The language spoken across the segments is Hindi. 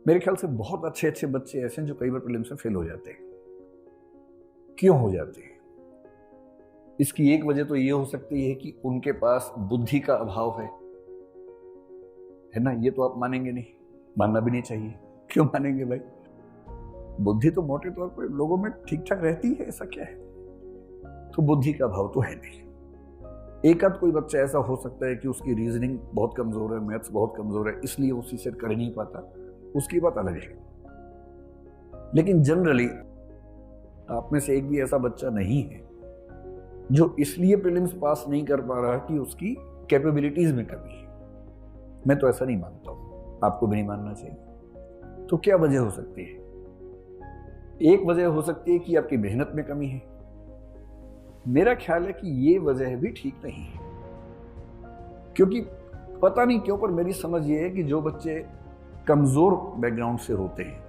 मेरे ख्याल से बहुत अच्छे अच्छे बच्चे ऐसे हैं जो कई बार प्रीलिम्स में फेल हो जाते हैं। क्यों हो जाते हैं? इसकी एक वजह तो ये हो सकती है कि उनके पास बुद्धि का अभाव है ना। ये तो आप मानेंगे नहीं, मानना भी नहीं चाहिए। क्यों मानेंगे भाई? बुद्धि तो मोटे तौर पर लोगों में ठीक ठाक रहती है, ऐसा क्या है? तो बुद्धि का अभाव तो है नहीं। एक आध कोई बच्चा ऐसा हो सकता है कि उसकी रीजनिंग बहुत कमजोर है, मैथ्स बहुत कमजोर है, इसलिए उसी से कर नहीं पाता, उसकी बात अलग है। लेकिन जनरली आप में से एक भी ऐसा बच्चा नहीं है जो इसलिए प्रीलिम्स पास नहीं कर पा रहा कि उसकी कैपेबिलिटीज में कमी है। मैं तो ऐसा नहीं मानता हूं, आपको भी नहीं मानना चाहिए। तो क्या वजह हो सकती है? एक वजह हो सकती है कि आपकी मेहनत में कमी है। मेरा ख्याल है कि ये वजह भी ठीक नहीं है, क्योंकि पता नहीं क्यों पर मेरी समझ ये है कि जो बच्चे कमजोर बैकग्राउंड से होते हैं,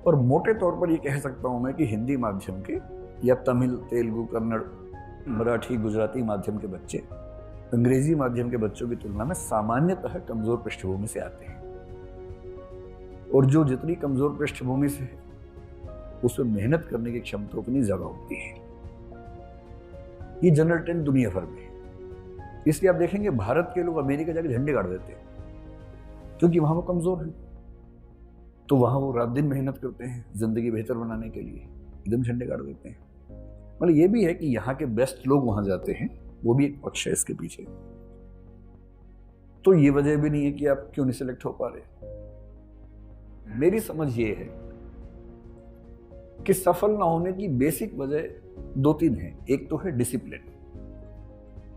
और मोटे तौर पर ये कह सकता हूं मैं कि हिंदी माध्यम के या तमिल, तेलुगु, कन्नड़, मराठी, गुजराती माध्यम के बच्चे अंग्रेजी माध्यम के बच्चों की तुलना में सामान्यतः कमजोर पृष्ठभूमि से आते हैं। और जो जितनी कमजोर पृष्ठभूमि से है उसमें मेहनत करने की क्षमता उतनी ज्यादा होती है। ये जनरल ट्रेंड दुनिया भर में है। इसलिए आप देखेंगे भारत के लोग अमेरिका जाकर झंडे गाड़ देते हैं, क्योंकि वहां वो कमजोर है। तो वहां वो रात दिन मेहनत करते हैं जिंदगी बेहतर बनाने के लिए, एकदम झंडे गाड़ देते हैं। मतलब ये भी है कि यहाँ के बेस्ट लोग वहां जाते हैं, वो भी एक पक्ष है इसके पीछे। तो ये वजह भी नहीं है कि आप क्यों नहीं सिलेक्ट हो पा रहे। मेरी समझ ये है कि सफल ना होने की बेसिक वजह दो तीन है। एक तो है डिसिप्लिन,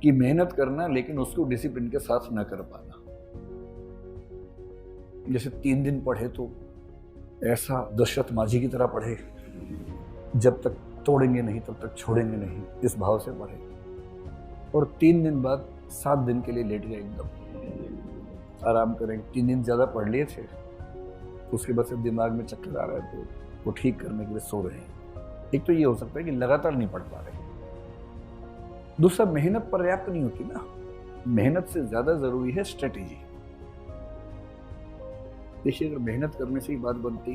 कि मेहनत करना लेकिन उसको डिसिप्लिन के साथ ना कर पाना। जैसे 3 दिन पढ़े तो ऐसा दशरथ माझी की तरह पढ़े, जब तक तोड़ेंगे नहीं तब तक छोड़ेंगे नहीं, इस भाव से पढ़े, और 3 दिन बाद 7 दिन के लिए लेट गए, एकदम आराम करेंगे। 3 दिन ज्यादा पढ़ लिए थे, उसके बाद से दिमाग में चक्कर आ रहे थे, वो ठीक करने के लिए सो रहे हैं। एक तो ये हो सकता है कि लगातार नहीं पढ़ पा रहे। दूसरा, मेहनत पर्याप्त नहीं होती ना। मेहनत से ज्यादा जरूरी है स्ट्रेटेजी। देखिए, अगर मेहनत करने से ही बात बनती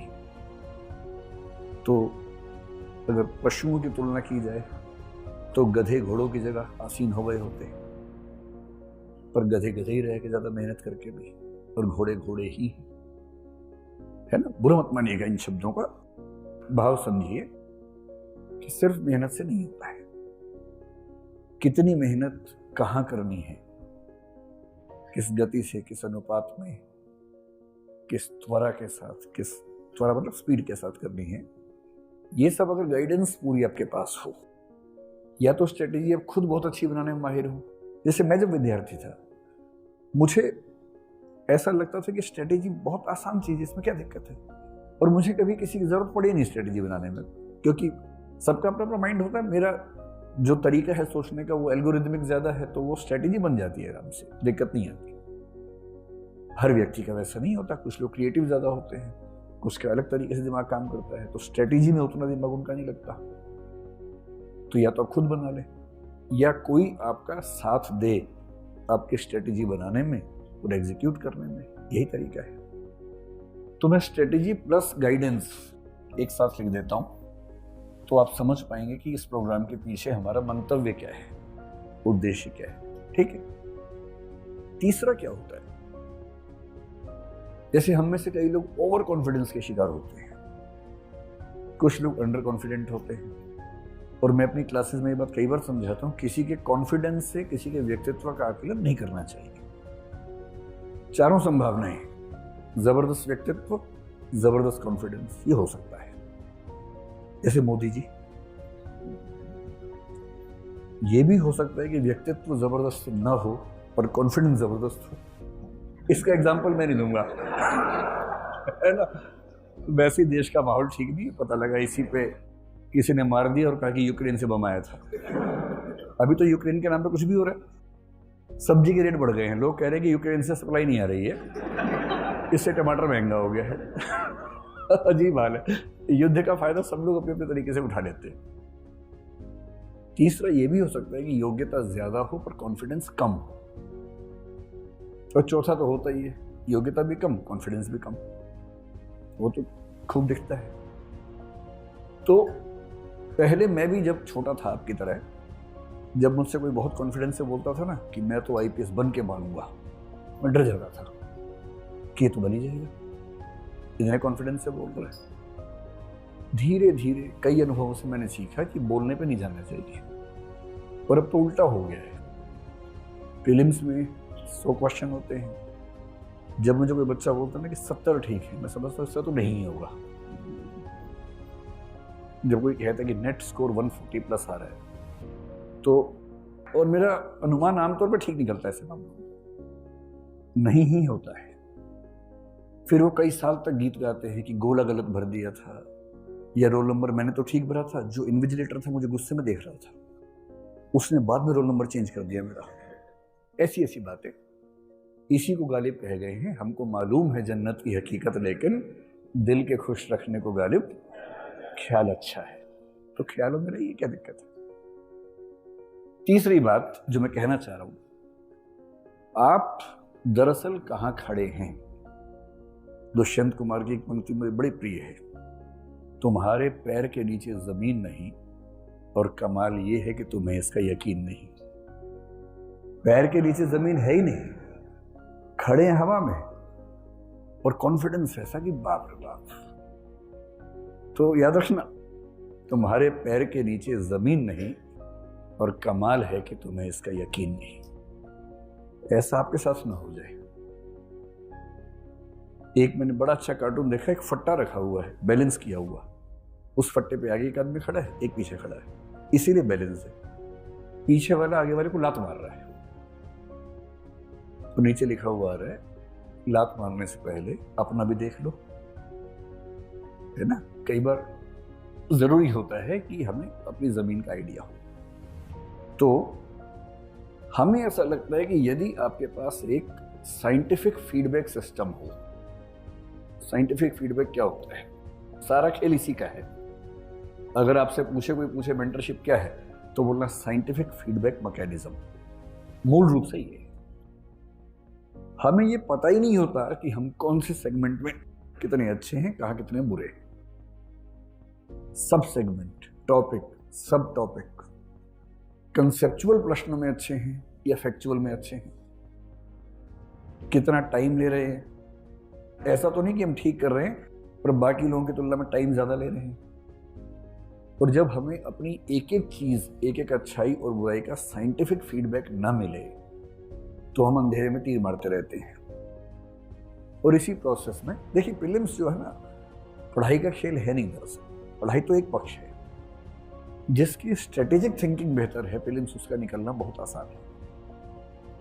तो अगर पशुओं की तुलना की जाए तो गधे घोड़ों की जगह आसीन हो गए होते, पर गधे गधे ही रह के ज्यादा मेहनत करके भी, और घोड़े घोड़े ही, है ना। बुरा मत मानिएगा इन शब्दों का, भाव समझिए कि सिर्फ मेहनत से नहीं होता है। कितनी मेहनत कहां करनी है, किस गति से, किस अनुपात में, किस त्वरा के साथ, किस त्वरा मतलब स्पीड के साथ करनी है, ये सब अगर गाइडेंस पूरी आपके पास हो, या तो स्ट्रेटेजी आप खुद बहुत अच्छी बनाने में माहिर हो। जैसे मैं जब विद्यार्थी था, मुझे ऐसा लगता था कि स्ट्रेटेजी बहुत आसान चीज है, इसमें क्या दिक्कत है, और मुझे कभी किसी की जरूरत पड़ी नहीं स्ट्रेटेजी बनाने में, क्योंकि सबका अपना अपना माइंड होता है। मेरा जो तरीका है सोचने का वो एल्गोरिथमिक ज्यादा है, तो वो स्ट्रेटेजी बन जाती है आराम से, दिक्कत नहीं आती। हर व्यक्ति का वैसा नहीं होता, कुछ लोग क्रिएटिव ज्यादा होते हैं, कुछ का अलग तरीके से दिमाग काम करता है, तो स्ट्रेटेजी में उतना दिमाग उनका नहीं लगता। तो या तो आप खुद बना ले, या कोई आपका साथ दे आपकी स्ट्रेटेजी बनाने में और एग्जीक्यूट करने में, यही तरीका है। तो मैं स्ट्रेटेजी प्लस गाइडेंस एक साथ लिख देता हूं, तो आप समझ पाएंगे कि इस प्रोग्राम के पीछे हमारा मंतव्य क्या है, उद्देश्य क्या है। ठीक है। तीसरा क्या होता है, जैसे हम में से कई लोग ओवर कॉन्फिडेंस के शिकार होते हैं, कुछ लोग अंडर कॉन्फिडेंट होते हैं, और मैं अपनी क्लासेस में ये बात कई बार समझाता हूं, किसी के कॉन्फिडेंस से किसी के व्यक्तित्व का आकलन नहीं करना चाहिए। चारों संभावनाएं, जबरदस्त व्यक्तित्व, जबरदस्त कॉन्फिडेंस, ये हो सकता है। जैसे मोदी जी, ये भी हो सकता है कि व्यक्तित्व जबरदस्त ना हो पर कॉन्फिडेंस जबरदस्त हो। इसका एग्जांपल मैं नहीं दूंगा, है ना। वैसे ही देश का माहौल ठीक नहीं है, पता लगा इसी पे किसी ने मार दिया और कहा कि यूक्रेन से बम आया था। अभी तो यूक्रेन के नाम पे कुछ भी हो रहा है, सब्जी के रेट बढ़ गए हैं, लोग कह रहे हैं कि यूक्रेन से सप्लाई नहीं आ रही है, इससे टमाटर महंगा हो गया है। अजीब हाल है। युद्ध का फायदा सब लोग अपने अपने तरीके से उठा लेते हैं। तीसरा ये भी हो सकता है कि योग्यता ज्यादा हो पर कॉन्फिडेंस कम हो, और चौथा तो होता ही है, योग्यता भी कम, कॉन्फिडेंस भी कम। वो तो खूब दिखता है। तो पहले मैं भी जब छोटा था आपकी तरह, जब मुझसे कोई बहुत कॉन्फिडेंस से बोलता था ना कि मैं तो आईपीएस बन के मानूंगा, मैं डर जाता था कि ये तो बन ही जाएगा, इतने कॉन्फिडेंस से बोल रहा है। धीरे धीरे कई अनुभवों से मैंने सीखा कि बोलने पे नहीं जाना चाहिए, और अब तो उल्टा हो गया है। प्रीलिम्स में 100 क्वेश्चन होते हैं, जब मुझे कोई बच्चा बोलता है ना कि 70 ठीक है, मैं समझता हूँ इससे तो नहीं होगा। जब कोई कहता है कि नेट स्कोर 140 प्लस आ रहा है, तो और मेरा अनुमान आमतौर पर ठीक निकलता है ऐसे मामलों में, नहीं ही होता है। फिर वो कई साल तक गीत गाते हैं कि गोला गलत भर दिया था, या रोल नंबर मैंने तो ठीक भरा था, जो इन्विजिलेटर था मुझे गुस्से में देख रहा था, उसने बाद में रोल नंबर चेंज कर दिया मेरा। ऐसी ऐसी बातें, इसी को गालिब कह गए हैं। हमको मालूम है जन्नत की हकीकत, लेकिन दिल के खुश रखने को गालिब ख्याल अच्छा है। तो ख्यालों में रहिए, क्या दिक्कत है। तीसरी बात जो मैं कहना चाह रहा हूं, आप दरअसल कहां खड़े हैं। दुष्यंत कुमार की एक पंक्ति मुझे बड़ी प्रिय है, तुम्हारे पैर के नीचे जमीन नहीं, और कमाल ये है कि तुम्हें इसका यकीन नहीं। पैर के नीचे जमीन है ही नहीं, खड़े हैं हवा में, और कॉन्फिडेंस ऐसा कि बाप रे बाप। तो याद रखना, तुम्हारे पैर के नीचे जमीन नहीं, और कमाल है कि तुम्हें इसका यकीन नहीं। ऐसा आपके साथ ना हो जाए। एक मैंने बड़ा अच्छा कार्टून देखा, एक फट्टा रखा हुआ है बैलेंस किया हुआ, उस फट्टे पे आगे एक आदमी खड़ा है, एक पीछे खड़ा है, इसीलिए बैलेंस है। पीछे वाला आगे वाले को लात मार रहा है, तो नीचे लिखा हुआ आ रहा है, लात मारने से पहले अपना भी देख लो, है ना। कई बार जरूरी होता है कि हमें अपनी जमीन का आइडिया हो। तो हमें ऐसा लगता है कि यदि आपके पास एक साइंटिफिक फीडबैक सिस्टम हो। साइंटिफिक फीडबैक क्या होता है, सारा खेल इसी का है। अगर आपसे कोई पूछे मेंटरशिप क्या है, तो बोलना साइंटिफिक फीडबैक मैकेनिज्म। मूल रूप से ये हमें ये पता ही नहीं होता कि हम कौन से सेगमेंट में कितने अच्छे हैं, कहां कितने बुरे। सब सेगमेंट, टॉपिक, सब टॉपिक, कंसेप्चुअल प्रश्नों में अच्छे हैं या फैक्चुअल में अच्छे हैं, कितना टाइम ले रहे हैं। ऐसा तो नहीं कि हम ठीक कर रहे हैं पर बाकी लोगों की तुलना में टाइम ज्यादा ले रहे हैं। और जब हमें अपनी एक एक चीज, एक एक अच्छाई और बुराई का साइंटिफिक फीडबैक ना मिले, तो हम अंधेरे में तीर मारते रहते हैं। और इसी प्रोसेस में देखिए, प्रीलिम्स जो है ना, पढ़ाई का खेल है नहीं। दरअसल पढ़ाई तो एक पक्ष है, जिसकी स्ट्रेटेजिक थिंकिंग बेहतर है, प्रीलिम्स उसका निकलना बहुत आसान है।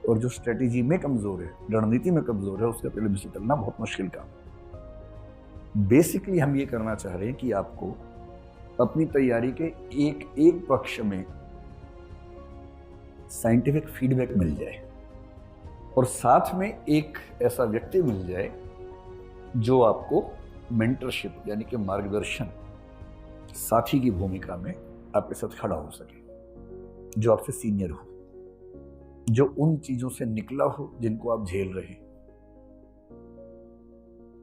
और जो स्ट्रेटेजी में कमजोर है, रणनीति में कमजोर है, उसका प्रीलिम्स निकलना बहुत मुश्किल काम है। बेसिकली हम ये करना चाह रहे हैं कि आपको अपनी तैयारी के एक एक पक्ष में साइंटिफिक फीडबैक मिल जाए, और साथ में एक ऐसा व्यक्ति मिल जाए जो आपको मेंटरशिप यानी कि मार्गदर्शन, साथी की भूमिका में आपके साथ खड़ा हो सके, जो आपसे सीनियर हो, जो उन चीजों से निकला हो जिनको आप झेल रहे हैं,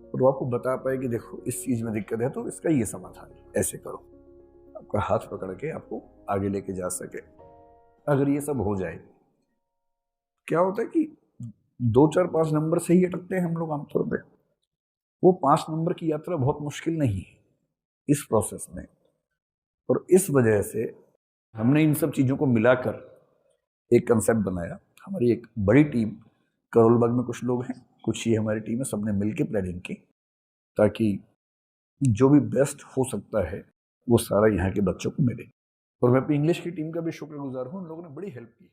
और वो आपको बता पाए कि देखो इस चीज में दिक्कत है तो इसका ये समाधान है, ऐसे करो। आपका हाथ पकड़ के आपको आगे लेके जा सके। अगर ये सब हो जाए, क्या होता है कि 2, 4, 5 नंबर से ही अटकते हैं हम लोग आमतौर पे। वो 5 नंबर की यात्रा बहुत मुश्किल नहीं है इस प्रोसेस में। और इस वजह से हमने इन सब चीजों को मिलाकर एक कंसेप्ट बनाया। हमारी एक बड़ी टीम, करोल बाग में कुछ लोग हैं, कुछ ये हमारी टीम है, सबने मिलकर प्लानिंग की, ताकि जो भी बेस्ट हो सकता है वो सारा यहाँ के बच्चों को मिले। और मैं अपनी इंग्लिश की टीम का भी शुक्रगुजार हूँ, उन लोगों ने बड़ी हेल्प की।